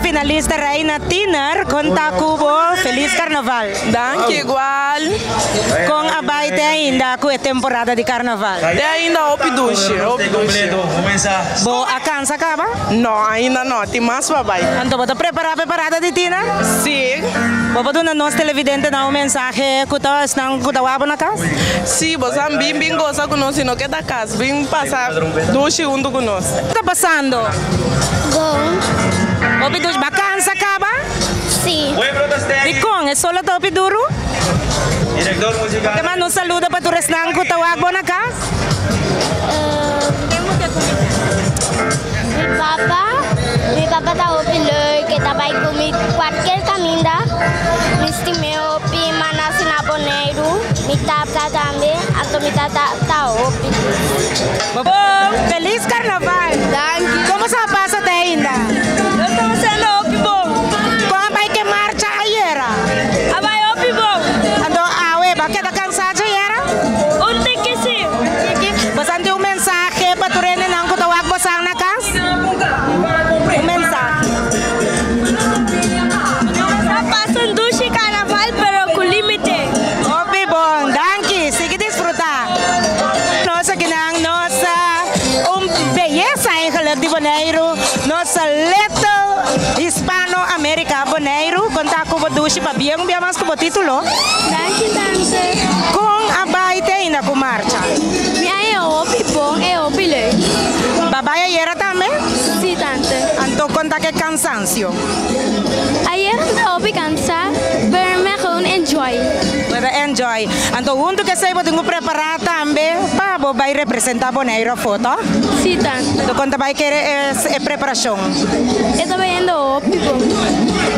finalista Reina Tiner, conta Cubo, feliz carnaval. Danke igual. Com a baita ainda com a temporada de carnaval. Tem ainda o piduche. Bo, a cansa acaba? Não, ainda não. Tem mais para baixo. Então, você preparada de Tina? Sim. Bobo do nós televidente dá mensagem que tá estão com a na casa? Sim, você bem gosta conosco, não quer da casa, vem passar 2 segundos conosco. O que está passando? Bom, O piduche, a cansa acaba? sim. E com, é só o topi duro? Que mais não saluda para tu restar com a água na casa? Meu papá tá opilando que tá vai comer qualquer caminho. Misti meu pi manasi na boneiro, me tá também, então me tá opilando. Bobo, feliz carnaval! Danke. Como se passa até ainda? Eu tô sendo opi bom. Como vai que marcha aí era? A vai opi bom. Ando a weba que tá cansada aí era? Ontem que sim. Você tem mensagem para tu rene não com a água na casa? Mensagem. Tá passando duche carnaval, pero com limite. Opi bom, danke, sigue desfrutar. Nossa que não, nossa, beleza em Rio de Janeiro, nossa little hispano-américa boneiro, contar com o duche para bem mais com o título. Danke, danke. Com a baita ainda com marcha. Minha é opi bom, é opi lei. Babai era também? Sim, tante. Então conta que cansancio. Ayer não opi cansar, pero me gewoon enjoy. Para enjoy. Então junto que sei vou preparar também para vai representar boneiro a foto. Sim, tante. Então conta vai querer é preparação. Eu tô vendo opi bom.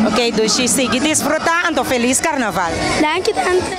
Ok, Dushi, sigue desfrutar. Então feliz carnaval. Danke, tante.